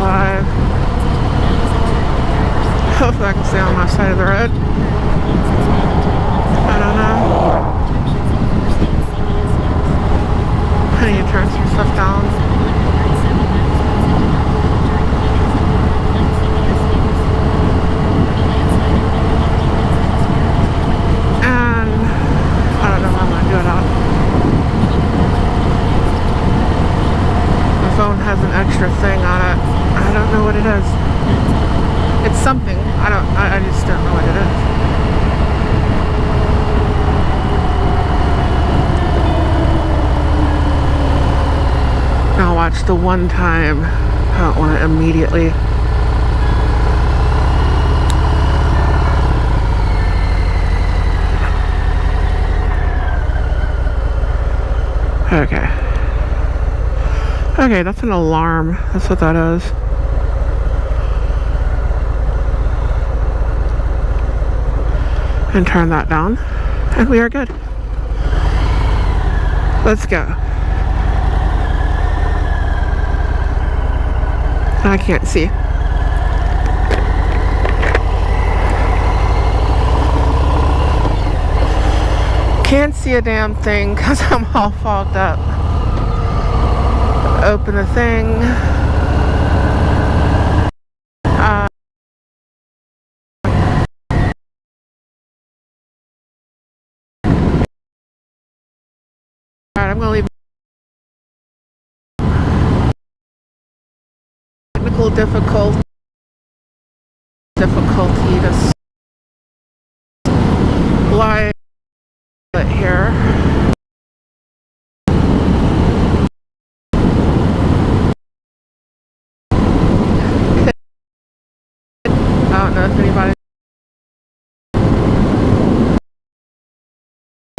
live. Hopefully I can stay on my side of the road. I don't know. I need to turn some stuff down. Has an extra thing on it. I don't know what it is. It's something. I just don't know what it is. I'll watch the one time. I don't want it immediately. Okay. Okay, that's an alarm. That's what that is. And turn that down. And we are good. Let's go. I can't see. Can't see a damn thing because I'm all fogged up. Open the thing. Alright, I'm gonna leave. Technical difficulty to live it here. I don't know if anybody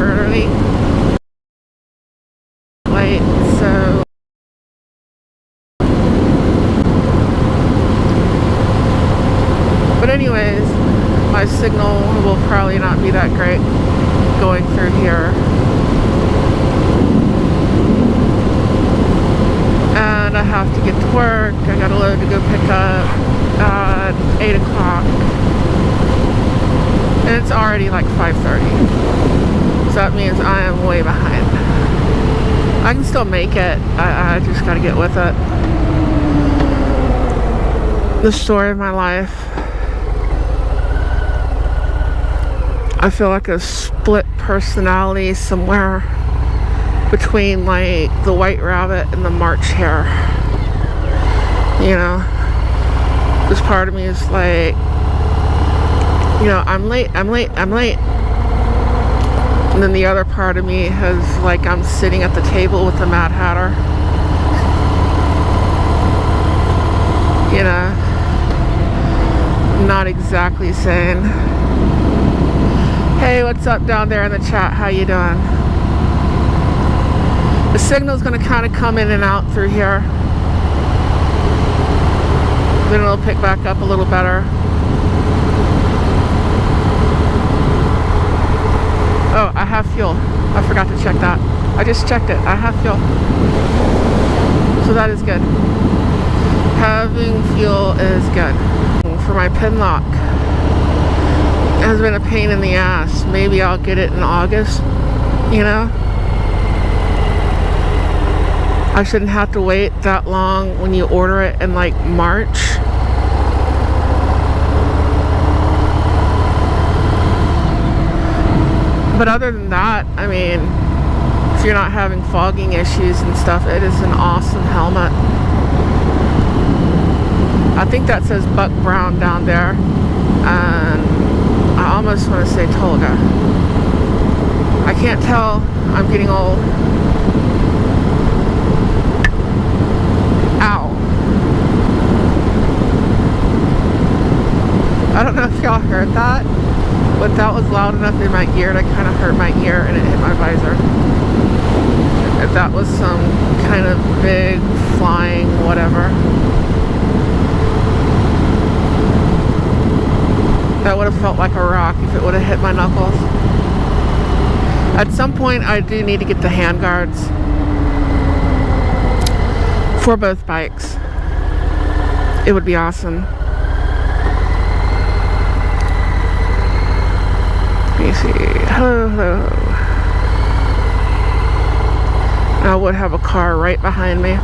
early late, so but anyways, my signal will probably not be that great going through here. And I have to get to work. I got a load to go pick up at 8 o'clock. And it's already like 5:30. So that means I am way behind. I can still make it. I just gotta get with it. The story of my life. I feel like a split personality somewhere between like the White Rabbit and the March Hare. You know, this part of me is like, you know, I'm late. And then the other part of me has like, I'm sitting at the table with the Mad Hatter. You know, not exactly saying, hey, what's up down there in the chat? How you doing? The signal's going to kind of come in and out through here. Then it'll pick back up a little better. Oh, I have fuel. I forgot to check that. I just checked it. I have fuel. So that is good. Having fuel is good. For my pin lock. It has been a pain in the ass. Maybe I'll get it in August. You know? I shouldn't have to wait that long when you order it in like March. But other than that, I mean, if you're not having fogging issues and stuff, it is an awesome helmet. I think that says Buck Brown down there. And I almost want to say Tolga. I can't tell. I'm getting old. I don't know if y'all heard that, but that was loud enough in my ear to kind of hurt my ear, and it hit my visor. If that was some kind of big flying whatever, that would have felt like a rock if it would have hit my knuckles. At some point I do need to get the hand guards for both bikes. It would be awesome. Let me see. Hello, hello. I would have a car right behind me.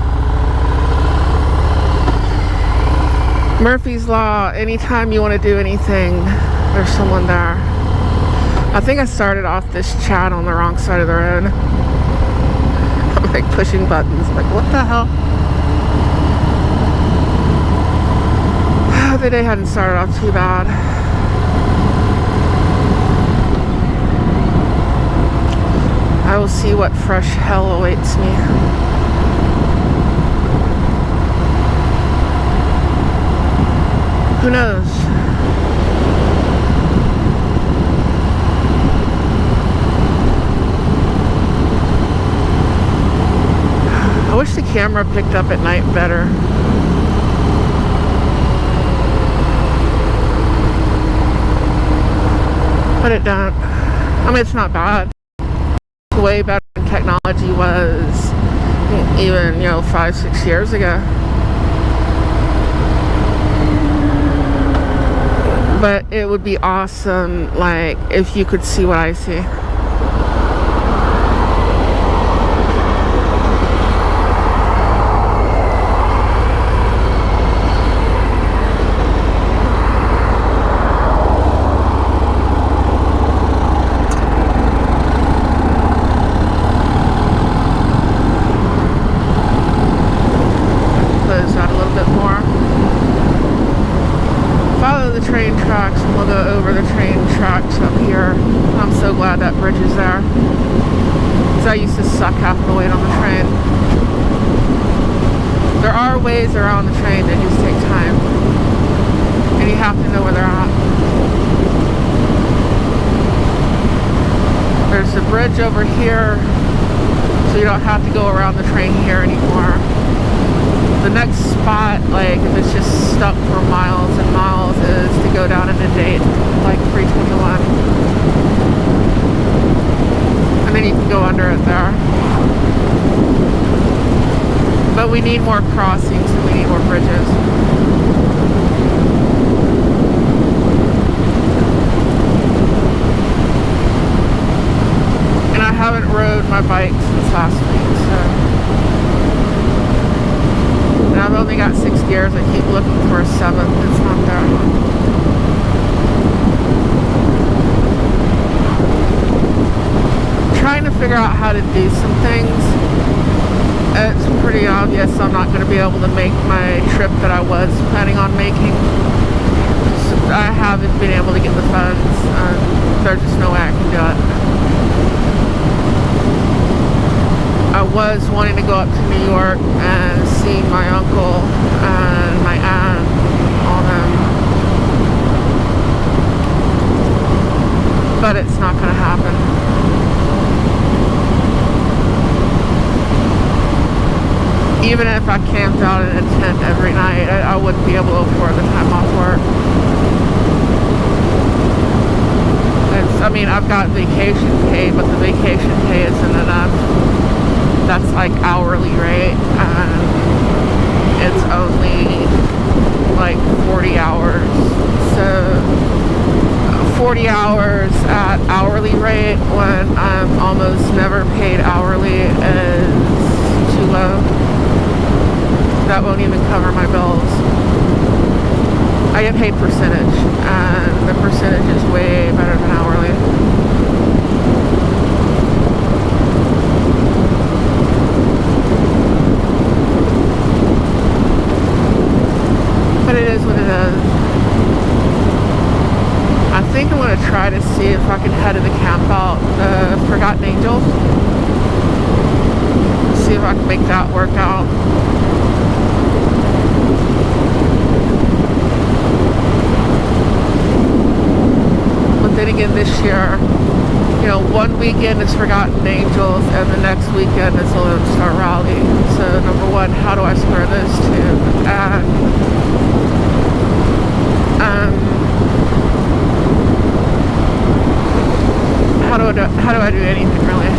Murphy's Law, anytime you want to do anything, there's someone there. I think I started off this chat on the wrong side of the road. I'm like pushing buttons, like what the hell? The day hadn't started off too bad. I will see what fresh hell awaits me. Who knows? I wish the camera picked up at night better. But it don't. I mean, it's not bad. It's way better than technology was even, 5-6 years ago. But it would be awesome, like, if you could see what I see. Close out a little bit more. Follow the train tracks and we'll go over the train tracks up here. I'm so glad that bridge is there, because I used to suck having to wait on the train. There are ways around the train, they just take time, and you have to know where they're at. There's a bridge over here, so you don't have to go around the train here anymore. The next spot, like if it's just stuck for miles and miles, is to go down into Dayton, like 321. And then you can go under it there. But we need more crossings and we need more bridges. And I haven't rode my bike since last week, so. And I've only got 6 gears. I keep looking for a 7th. It's not there. Trying to figure out how to do some things. It's pretty obvious I'm not going to be able to make my trip that I was planning on making. I haven't been able to get the funds. There's just no way I can do it. I was wanting to go up to New York and see my uncle and my aunt, all them. But it's not going to happen. Even if I camped out in a tent every night, I wouldn't be able to afford the time off work. I mean, I've got vacation pay, but the vacation pay isn't enough. That's like hourly rate, and it's only like 40 hours. So 40 hours at hourly rate when I'm almost never paid hourly is too low. That won't even cover my bills. I get paid percentage, and the percentage is way better than hourly. But it is what it is. I think I'm going to try to see if I can head to the camp out, Forgotten Angels. See if I can make that work out. But then again, this year, one weekend is Forgotten Angels and the next weekend is the Lone Star Rally. So number one, how do I square those two? How do I do anything really?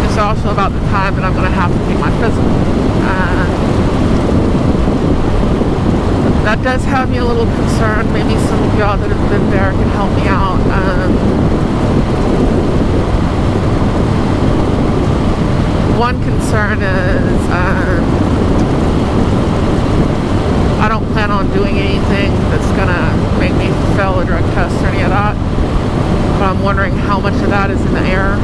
It's also about the time that I'm going to have replicate my physical. That does have me a little concerned. Maybe some of y'all that have been there can help me out. One concern is I don't plan on doing anything that's gonna make me fail a drug test or any of that. But I'm wondering how much of that is in the air.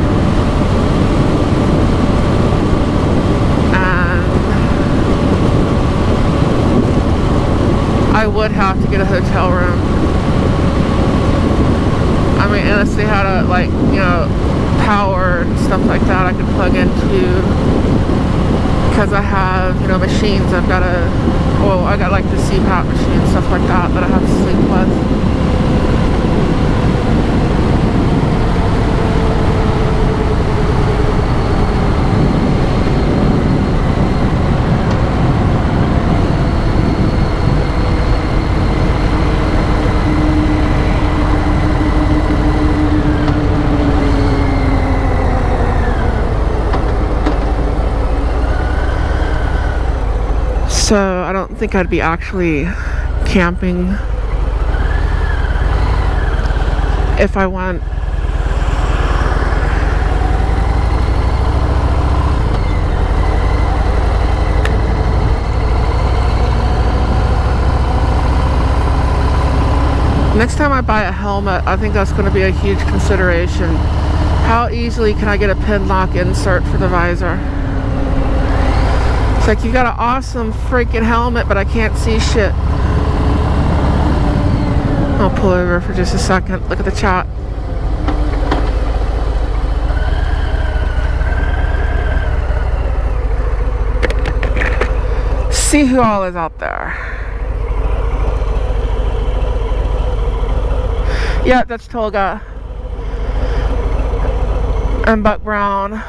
And I would have to get a hotel room. I mean, unless they had a, like, you know, power and stuff like that I could plug into. Because I have, you know, machines I've got to, well, I got like the CPAP machine and stuff like that I have to sleep with. So I don't think I'd be actually camping if I went. Next time I buy a helmet, I think that's going to be a huge consideration. How easily can I get a pin lock insert for the visor? It's like, you got an awesome freaking helmet, but I can't see shit. I'll pull over for just a second. Look at the chat. See who all is out there. Yeah, that's Tolga. And Buck Brown.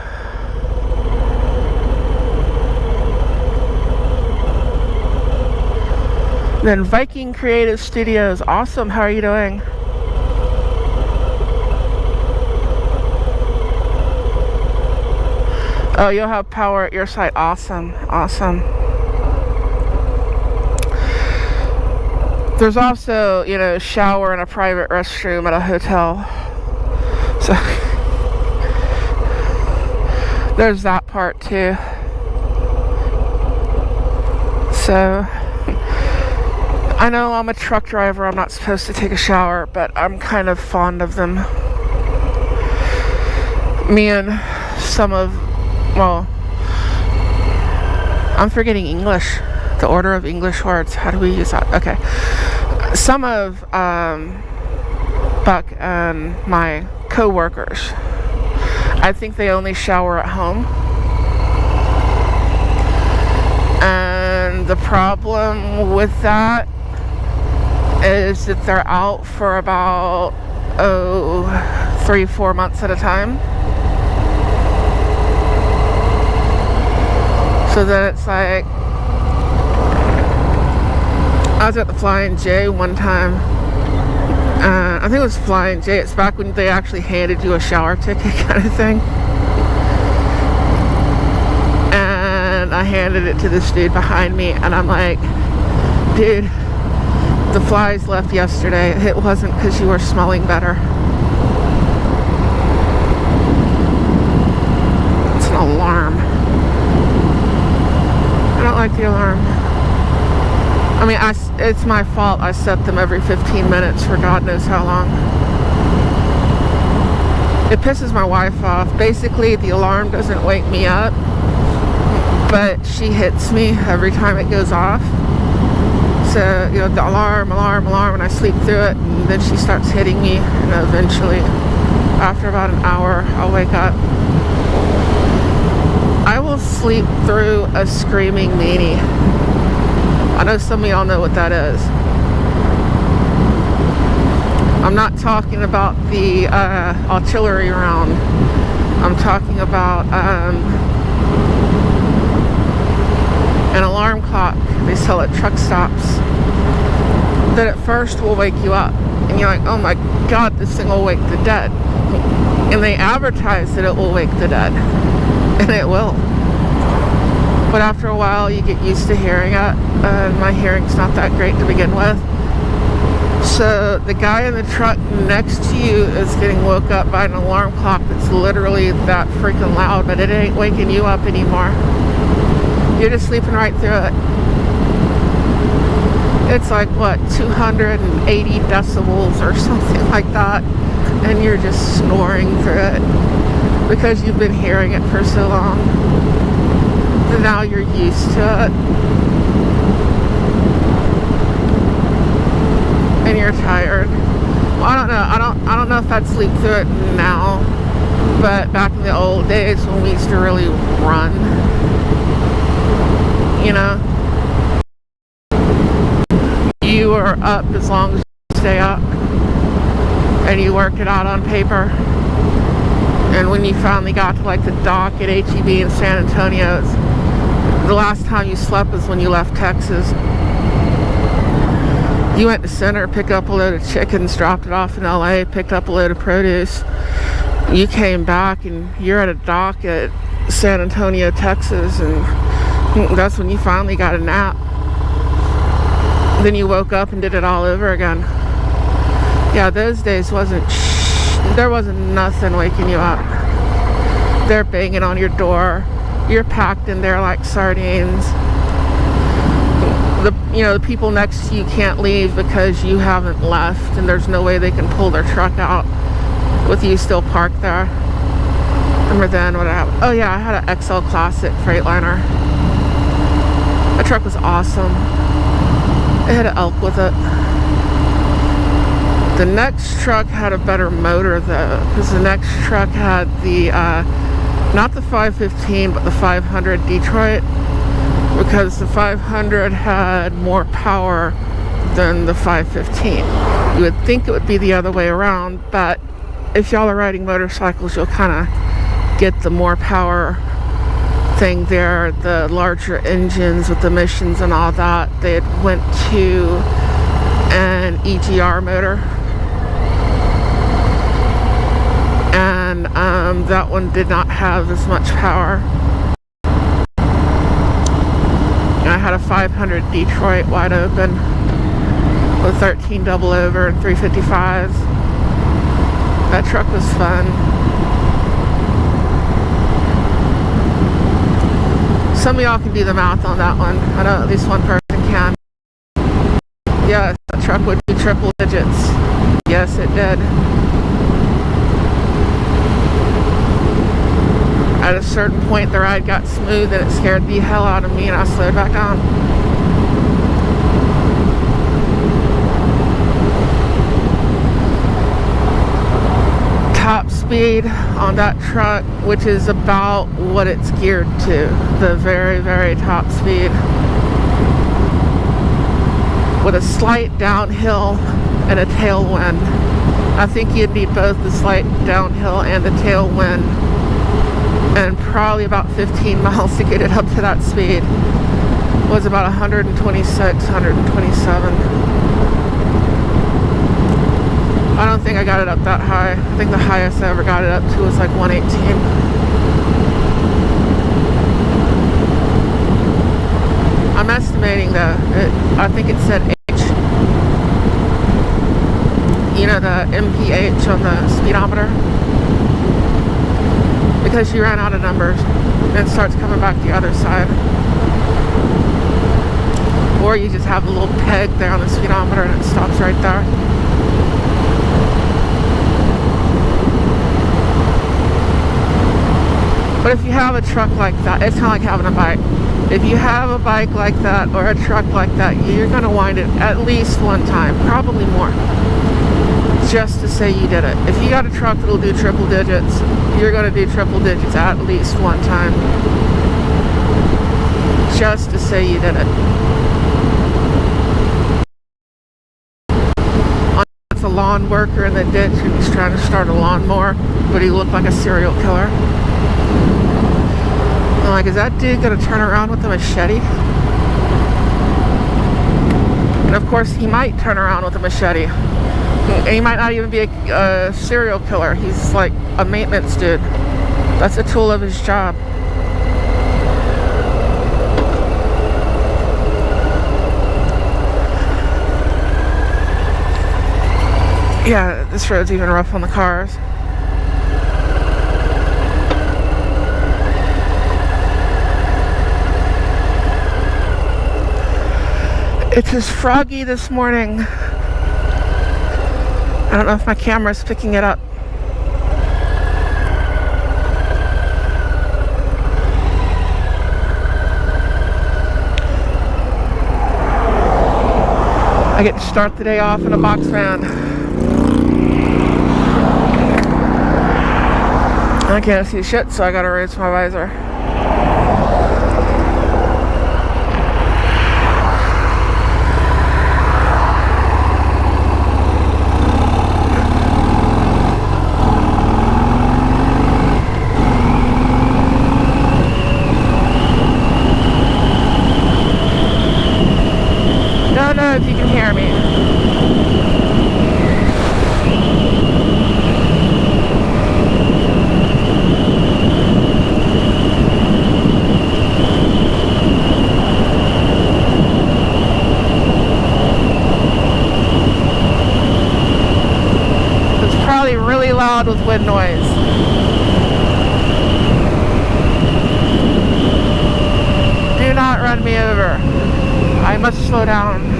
Then Viking Creative Studios. Awesome. How are you doing? Oh, you'll have power at your site. Awesome. Awesome. There's also, you know, shower and a private restroom at a hotel. So there's that part too. So I know I'm a truck driver, I'm not supposed to take a shower, but I'm kind of fond of them. Me and some of, well, I'm forgetting English, the order of English words. How do we use that? Okay. Some of Buck and my co-workers, I think they only shower at home. And the problem with that is that they're out for about 3-4 months at a time. So then it's like, I was at the Flying J one time. I think it was Flying J. It's back when they actually handed you a shower ticket kind of thing. And I handed it to this dude behind me, and I'm like, dude, the flies left yesterday. It wasn't because you were smelling better. It's an alarm. I don't like the alarm. I mean, it's my fault. I set them every 15 minutes for God knows how long. It pisses my wife off. Basically, the alarm doesn't wake me up, but she hits me every time it goes off. So, you know, the alarm, and I sleep through it, and then she starts hitting me, and eventually, after about an hour, I'll wake up. I will sleep through a screaming meanie. I know some of y'all know what that is. I'm not talking about the artillery round. I'm talking about an alarm clock they sell at truck stops that at first will wake you up. And you're like, oh my God, this thing will wake the dead. And they advertise that it will wake the dead. And it will. But after a while, you get used to hearing it. And my hearing's not that great to begin with. So the guy in the truck next to you is getting woke up by an alarm clock that's literally that freaking loud, but it ain't waking you up anymore. You're just sleeping right through it. It's like, what, 280 decibels or something like that, and you're just snoring through it because you've been hearing it for so long. And now you're used to it. And you're tired. Well, I don't know. I don't know if I'd sleep through it now, but back in the old days when we used to really run, you know, you were up as long as you stay up, and you worked it out on paper. And when you finally got to like the dock at HEB in San Antonio, the last time you slept was when you left Texas. You went to Center, picked up a load of chickens, dropped it off in LA, picked up a load of produce. You came back and you're at a dock at San Antonio, Texas, and that's when you finally got a nap. Then you woke up and did it all over again. Yeah, those days there wasn't nothing waking you up. They're banging on your door. You're packed in there like sardines. The people next to you can't leave because you haven't left, and there's no way they can pull their truck out with you still parked there. Remember then what happened? Oh yeah, I had an XL Classic Freightliner. That truck was awesome. It had an Elk with it. The next truck had a better motor though, because the next truck had the not the 515 but the 500 Detroit, because the 500 had more power than the 515. You would think it would be the other way around, but if y'all are riding motorcycles, you'll kind of get the more power thing there. The larger engines with emissions and all that, they had went to an EGR motor, and that one did not have as much power. I had a 500 Detroit wide open with 13 double over and 355s. That truck was fun. Some of y'all can do the math on that one. I know at least one person can. Yes, that truck would be triple digits. Yes, it did. At a certain point, the ride got smooth and it scared the hell out of me, and I slowed back down. Top speed on that truck, which is about what it's geared to, the very, very top speed, with a slight downhill and a tailwind. I think you'd need both the slight downhill and the tailwind, and probably about 15 miles to get it up to that speed. It was about 126, 127. I don't think I got it up that high. I think the highest I ever got it up to was like 118. I'm estimating though, I think it said H. You know, the MPH on the speedometer? Because you ran out of numbers and it starts coming back the other side. Or you just have a little peg there on the speedometer and it stops right there. But if you have a truck like that, it's kind of like having a bike. If you have a bike like that or a truck like that, you're going to wind it at least one time, probably more, just to say you did it. If you got a truck that'll do triple digits, you're going to do triple digits at least one time, just to say you did it. It's a lawn worker in the ditch and he's trying to start a lawnmower, but he looked like a serial killer. I'm like, is that dude going to turn around with a machete? And of course, he might turn around with a machete. He might not even be a serial killer. He's like a maintenance dude. That's a tool of his job. Yeah, this road's even rough on the cars. It's just froggy this morning. I don't know if my camera's picking it up. I get to start the day off in a box van. I can't see shit, so I gotta raise my visor. Don't know if you can hear me. It's probably really loud with wind noise. Do not run me over. I must slow down.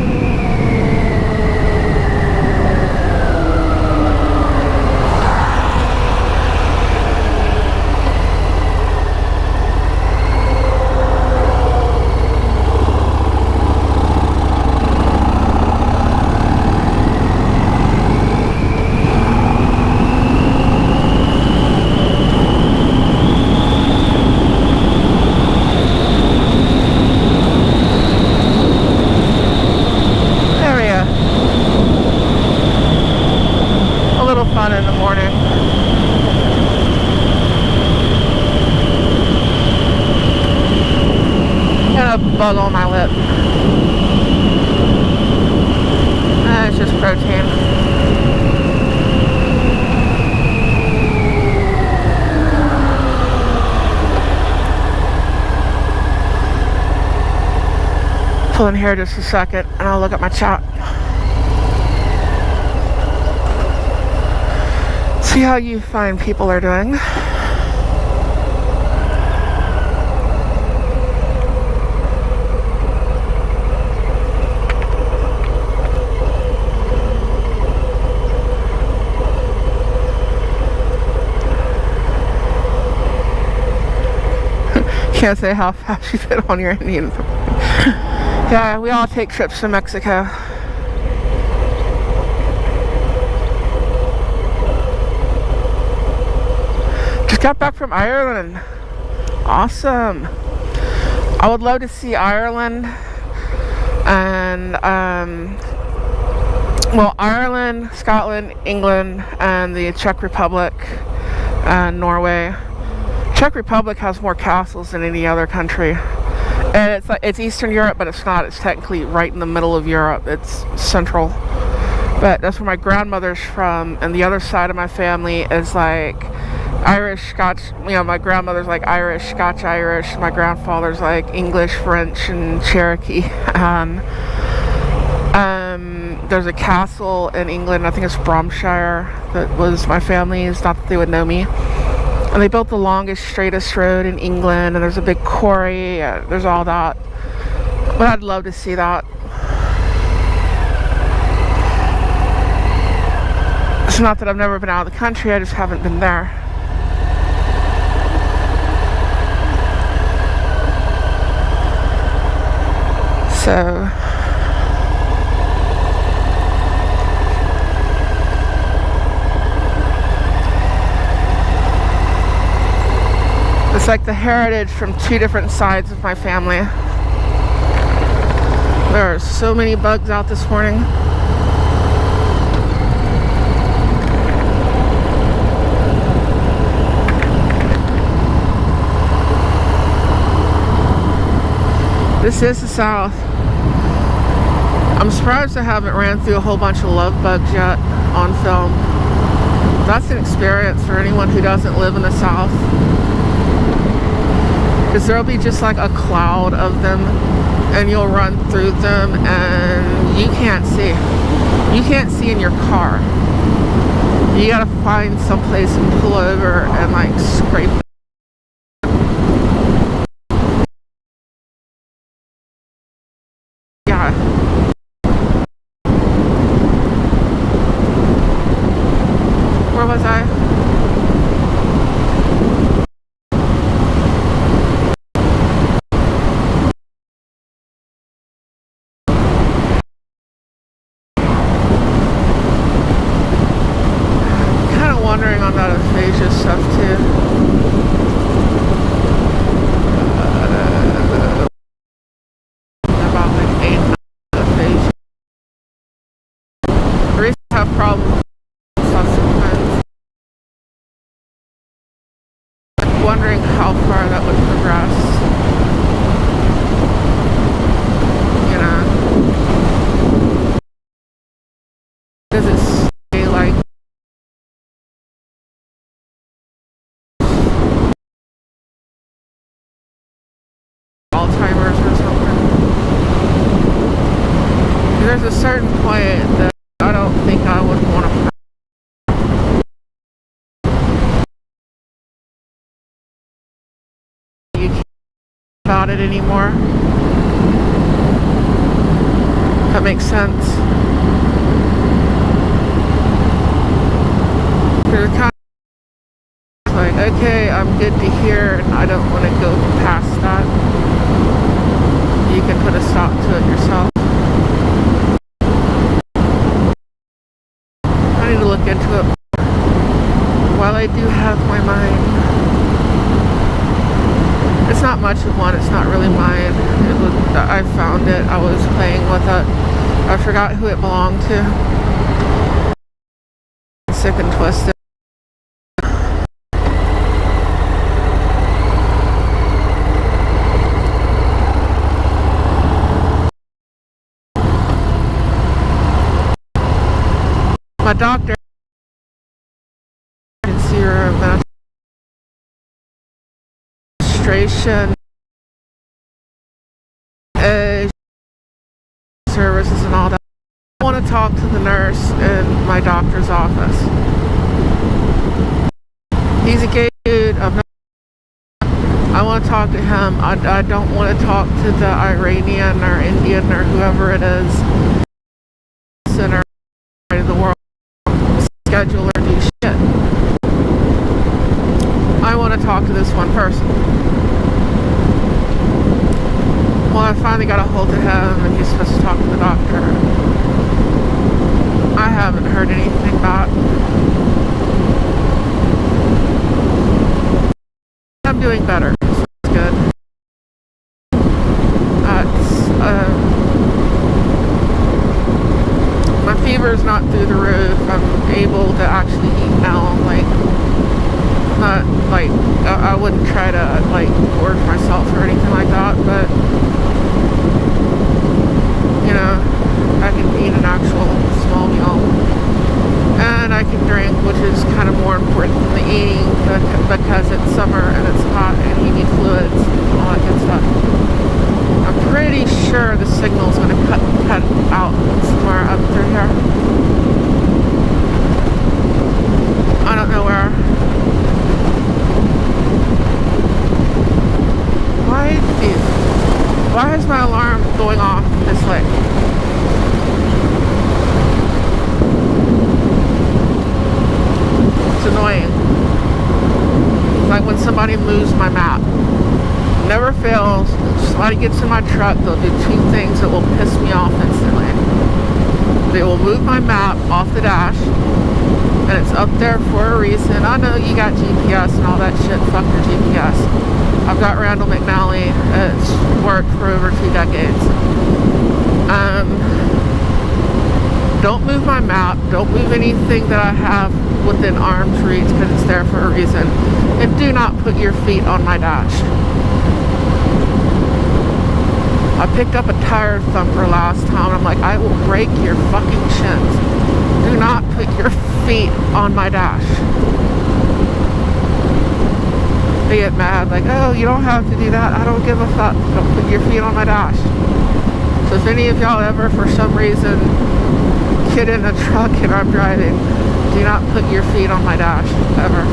Fun in the morning. Got a bug on my lip. It's just protein. Pull in here just a second and I'll look at my chat. See how you fine people are doing. Can't say how fast you fit on your Indian. Yeah, we all take trips to Mexico. Got back from Ireland. Awesome. I would love to see Ireland and well, Ireland, Scotland, England, and the Czech Republic and Norway. Czech Republic has more castles than any other country. And it's like, it's Eastern Europe, but it's not. It's technically right in the middle of Europe. It's central. But that's where my grandmother's from, and the other side of my family is like Irish, Scotch, you know, my grandmother's like Irish, Scotch Irish, my grandfather's like English, French, and Cherokee. There's a castle in England, I think it's Bromshire, that was my family's, not that they would know me. And they built the longest, straightest road in England, and there's a big quarry, there's all that. But I'd love to see that. It's not that I've never been out of the country, I just haven't been there. So it's like the heritage from two different sides of my family. There are so many bugs out this morning. This is the South. I'm surprised I haven't ran through a whole bunch of love bugs yet on film. That's an experience for anyone who doesn't live in the South. Because there'll be just like a cloud of them, and you'll run through them and you can't see. You can't see in your car. You gotta find someplace and pull over and like scrape it. Yeah. Where was I? Kind of wondering on that aphasia stuff too. About like 8 aphasia. The reason I have problems with stuff sometimes. Like wondering how far that would progress. You know? Does it stay like Alzheimer's or something? There's a certain point that I don't think I would want to about it anymore. That makes sense. They're kind of like, okay, I'm good to here, and I don't want to go past that. You can put a stop to it yourself. I need to look into it while I do have my mind. It's not much of one, it's not really mine. I found it, I was playing with it. I forgot who it belonged to. Sick and twisted. My doctor emergency room administration services and all that. I want to talk to the nurse in my doctor's office. He's a gay dude. I want to talk to him. I don't want to talk to the Iranian or Indian or whoever it is center of the world schedule or do shit. I want to talk to this one person. Well, I finally got a hold of him and he's supposed to talk to the doctor. I haven't heard anything back. I'm doing better, so it's good. My fever's not through the roof. I'm able to actually eat now. I wouldn't try to gorge myself or anything like that, but you know, I can eat an actual small meal, and I can drink, which is kind of more important than the eating because it's summer and it's hot and you need fluids and all that good stuff. I'm pretty sure the signal's going to cut out somewhere up through here. I don't know where. Why is my alarm going off this way? It's annoying. Like when somebody moves my map. Never fails. Somebody gets in my truck, they'll do two things that will piss me off instantly. They will move my map off the dash, and it's up there for a reason. I know you got GPS and all that shit. Fuck your GPS. I've got Randall McNally. It's worked for over 2 decades. Don't move my map. Don't move anything that I have within arm's reach because it's there for a reason. And do not put your feet on my dash. I picked up a tire thumper last time. I'm like, I will break your fucking shins. Do not put your feet on my dash. They get mad, like, oh, you don't have to do that. I don't give a fuck. Don't put your feet on my dash. So if any of y'all ever, for some reason, get in a truck and I'm driving, Do not put your feet on my dash, ever.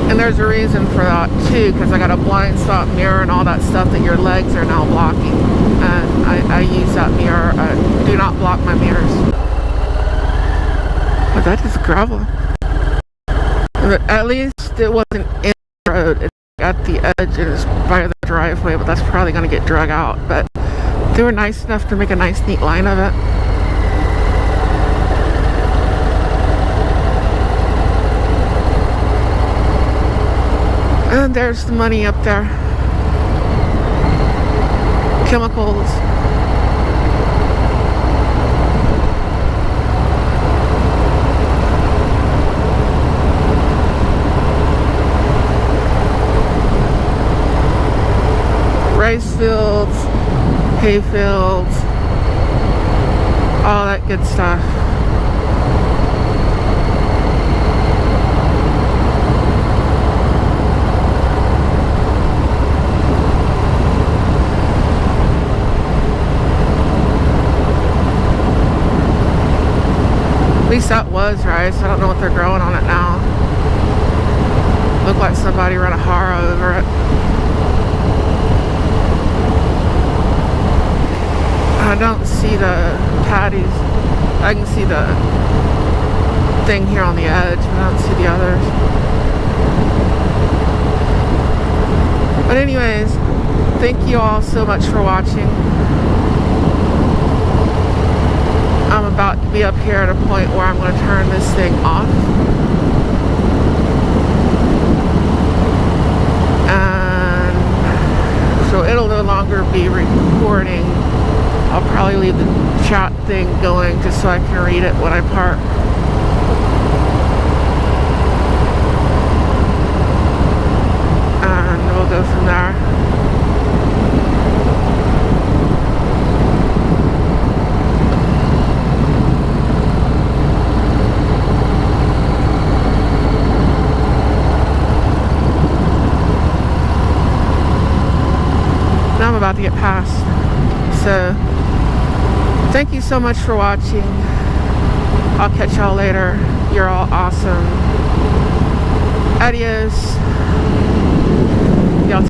And there's a reason for that too, because I got a blind spot mirror and all that stuff that your legs are now blocking. And I use that mirror. Do not block my mirrors. But that is gravel. But at least it wasn't in the road. It's at the edge and it's by the driveway, but that's probably going to get drug out. But they were nice enough to make a nice neat line of it. And there's the money up there. Chemicals. Rice fields, hay fields, all that good stuff. At least that was rice. I don't know what they're growing on it now. Looked like somebody ran a harrow over it. I don't see the patties. I can see the thing here on the edge, but I don't see the others. But anyways, thank you all so much for watching. I'm about to be up here at a point where I'm going to turn this thing off. And so it'll no longer be recording. I'll probably leave the chat thing going just so I can read it when I park. And we'll go from there. Now I'm about to get past. So thank you so much for watching. I'll catch y'all later. You're all awesome. Adios.